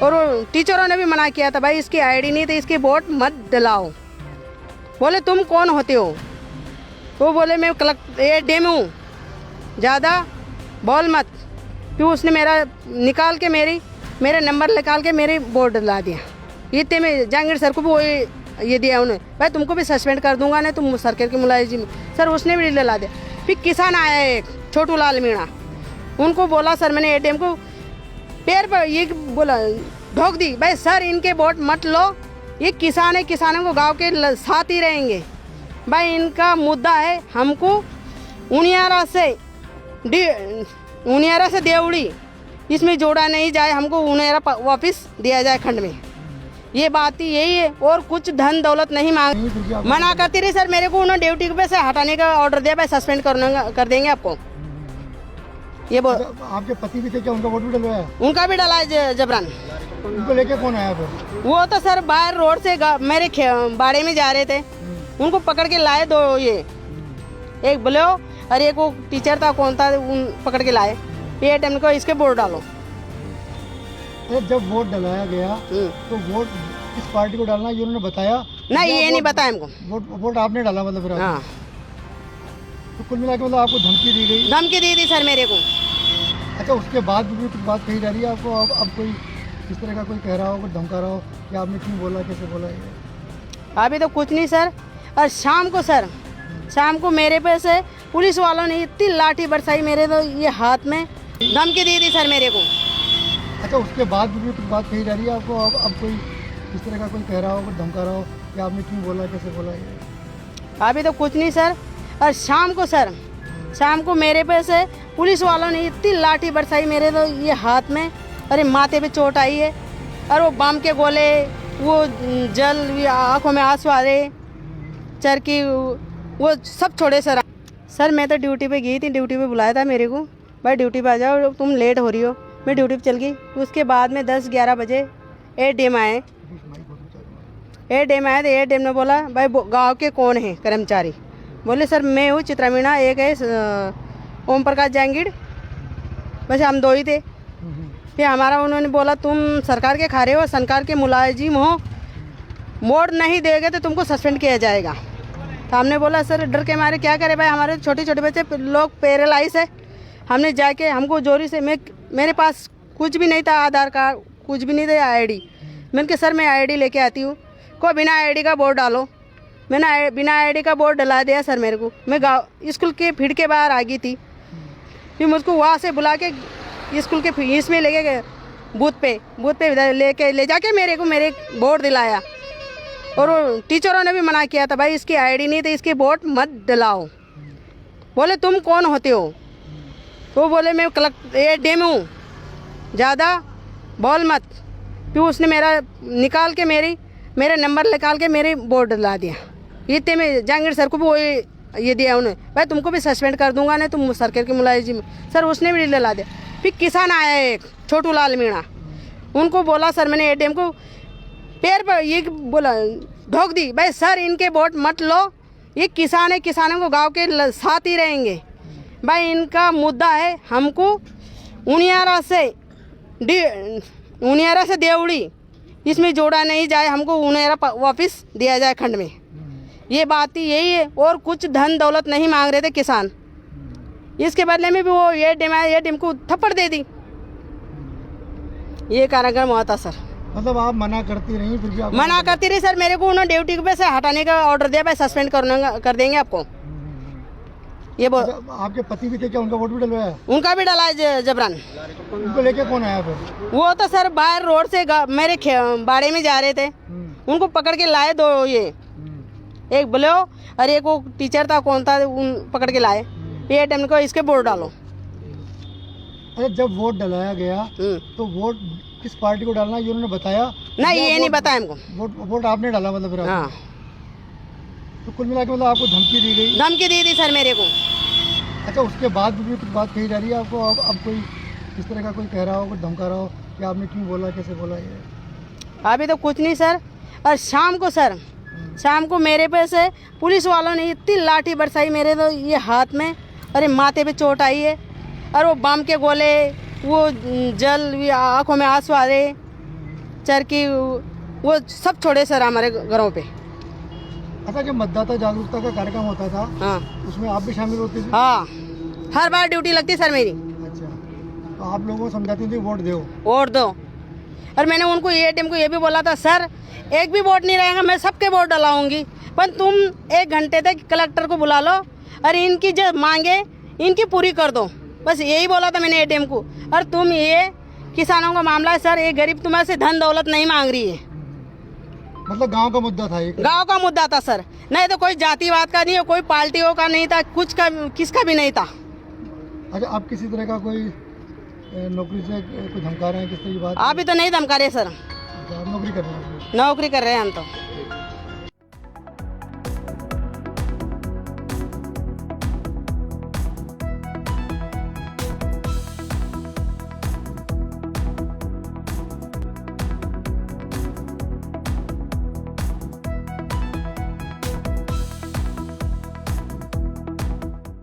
और वो टीचरों ने भी मना किया था, भाई इसकी आईडी नहीं तो इसकी वोट मत डलाओ। बोले तुम कौन होते हो? वो बोले मैं एडीएम हूँ, ज़्यादा बोल मत। फिर उसने मेरा निकाल के मेरे नंबर निकाल के मेरी वोट डला दिया। इतने में जहांगीर सर को भी वही ये दिया उन्होंने, भाई तुमको भी सस्पेंड कर दूंगा, नहीं तुम सरकार के मुलाजिम। सर उसने भी डला दिया। फिर किसान आया एक छोटू लाल मीणा, उनको बोला सर मैंने एडीएम को पैर पर ये बोला ढोक दी, भाई सर इनके वोट मत लो, ये किसान है, किसानों को गांव के साथ ही रहेंगे। भाई इनका मुद्दा है हमको उनियारा से देवड़ी इसमें जोड़ा नहीं जाए, हमको उनियारा वापस दिया जाए खंड में। ये बात ही यही है, और कुछ धन दौलत नहीं मांग। मना करती रही सर मेरे को, उन्होंने ड्यूटी पे से हटाने का ऑर्डर दिया, भाई सस्पेंड कर देंगे आपको। ये आपके पति भी थे क्या? उनका वोट भी डलवाया? उनका भी डला है जबरन। उनको लेके कौन आया फिर? वो तो सर बाहर रोड से मेरे बाड़े में जा रहे थे, उनको पकड़ के लाए दो, ये एक बोलो और एक वो टीचर था कौन था, उन पकड़ के लाए। ये टाइम को इसके वोट डालो। जब वोट डलाया गया तो वोट किस पार्टी को डालना ये उन्होंने बताया? नहीं ये नहीं बताया हमको। वोट आपने डाला मतलब फिर? हाँ। तो कुल मिला के मतलब आपको धमकी दी गई? धमकी दी थी सर मेरे को। अच्छा, उसके बाद भी कुछ बात कही जा रही है आपको? अब कोई इस तरह का कोई कह रहा हो, कोई धमका रहा हो कि आपने क्यों बोला, कैसे बोला? अभी तो कुछ नहीं सर। और शाम को मेरे पे से पुलिस वालों ने इतनी लाठी बरसाई मेरे तो ये हाथ में, धमकी दी थी सर मेरे को। अच्छा, उसके बाद भी कुछ बात कही जा रही है आपको? अब कोई इस तरह का कोई कह रहा हो, कोई धमका रहा हो कि आपने क्यों बोला, कैसे बोला? अभी तो कुछ नहीं सर। और शाम को मेरे पे से पुलिस वालों ने इतनी लाठी बरसाई मेरे तो ये हाथ में, अरे माथे पे चोट आई है, और वो बम के गोले, वो जल, आँखों में आंसू आ रहे, चरकी, वो सब छोड़े सर मैं तो ड्यूटी पे गई थी, ड्यूटी पे बुलाया था मेरे को, भाई ड्यूटी पे आ जाओ, तुम लेट हो रही हो। मैं ड्यूटी पे चल गई। उसके बाद में 10-11 बजे एडीएम आए तो एडीएम ने बोला भाई गांव के कौन है कर्मचारी? बोले सर मैं हूँ चित्रा मीणा, एक है ओम प्रकाश जहांगीर, बस हम दो ही थे। फिर हमारा उन्होंने बोला तुम सरकार के खा रहे हो, सरकार के मुलाजिम हो, वोट नहीं देगे तो तुमको सस्पेंड किया जाएगा। तो हमने बोला सर डर के मारे क्या करें भाई, हमारे छोटे छोटे बच्चे लोग पैरालाइज है। हमने जाके हमको जोरी से मेरे पास कुछ भी नहीं था, आधार कार्ड कुछ भी नहीं था, आईडी। मैंने कहा सर मैं आईडी लेके आती हूँ, को बिना आईडी का वोट डालो। मैंने बिना आईडी का वोट डला दिया सर मेरे को। मैं गाँव स्कूल के फिर के बाहर आ गई थी, फिर मुझको वहाँ से बुला के स्कूल के फीस में लेके गए, बूथ पे ले जाके मेरे वोट दिलाया। और वो टीचरों ने भी मना किया था, भाई इसकी आईडी नहीं तो इसकी वोट मत डलाओ। बोले तुम कौन होते हो? वो बोले मैं एडीएम हूँ, ज़्यादा बोल मत। फिर उसने मेरा निकाल के मेरे नंबर निकाल के मेरी वोट डला दिया। इतने में जहांगीर सर को भी वही ये दिया उन्होंने, भाई तुमको भी सस्पेंड कर दूंगा, नहीं तुम सरकार के मुलाजिम। सर उसने भी डला दिया। फिर किसान आया एक छोटू लाल मीणा, उनको बोला सर मैंने एडीएम को पैर पर ये बोला ढोक दी, भाई सर इनके वोट मत लो, ये किसान है, किसानों को गांव के साथ ही रहेंगे। भाई इनका मुद्दा है हमको उनियारा से देवड़ी इसमें जोड़ा नहीं जाए, हमको उनियारा वापस दिया जाए खंड में। ये बात ही यही है, और कुछ धन दौलत नहीं मांग रहे थे किसान। इसके बदले में भी वो एडीएम को थप्पड़ दे दी। ये कार्यक्रम हुआ था सर। मतलब आप मना करती रही? फिर भी मना करती रही सर मेरे को, उन्होंने ड्यूटी पे से हटाने का ऑर्डर दिया, भाई सस्पेंड कर देंगे आपको। ये आपके पति भी थे क्या? उनका वोट भी डलवाया? उनका भी डला है जबरन। उनको लेके कौन आया फिर? वो तो सर बाहर रोड से मेरे बाड़े में जा रहे थे, उनको पकड़ के लाए दो, ये एक बोलो और एक वो टीचर था कौन था, उन पकड़ के लाए। ये टाइम को इसके वोट डालो। अच्छा, जब वोट डलाया गया तो वोट किस पार्टी को डालना ये उन्होंने बताया? नहीं ये नहीं बताया हमको। वोट आपने डाला मतलब फिर? हाँ। तो कुल मिला के मतलब आपको धमकी दी गई? धमकी दी थी सर मेरे को। अच्छा, उसके बाद भी कुछ बात कही जा रही है आपको? अब कोई इस तरह का कोई कह रहा हो, कोई धमका रहा हो कि आपने क्यों बोला, कैसे बोला? अभी तो कुछ नहीं सर। और शाम को मेरे पे से पुलिस वालों ने इतनी लाठी बरसाई मेरे तो ये हाथ में, अरे माथे पे चोट आई है, और वो बम के गोले, वो जल, आँखों में आंसू आ रहे, चरखी वो सब छोड़े सर हमारे घरों पे। अच्छा, जब मतदाता जागरूकता का कार्यक्रम होता था हाँ उसमें आप भी शामिल होते थे? हाँ, हर बार ड्यूटी लगती सर मेरी। अच्छा, तो आप लोगों को समझाती थी वोट दो? वोट दो। और मैंने उनको एटीएम को ये भी बोला था, सर एक भी वोट नहीं रहेगा, मैं सबके वोट डलाऊंगी, पर तुम 1 घंटे तक कलेक्टर को बुला लो और इनकी जो मांगे इनकी पूरी कर दो। बस यही बोला था मैंने एटीएम को। और तुम ये किसानों का मामला है सर, ये गरीब तुम्हारे से धन दौलत नहीं मांग रही है। मतलब गांव का मुद्दा था ये? गांव का मुद्दा था सर, नहीं तो कोई जातिवाद का नहीं है, कोई पार्टियों का नहीं था, कुछ का किसका भी नहीं था। अच्छा, आप किसी तरह का कोई नौकरी से कोई धमका रहे हैं, किस तरह की बात? अभी तो नहीं धमका रहे सर, अच्छा, आप नौकरी कर रहे हैं? नौकरी कर रहे हैं हम तो।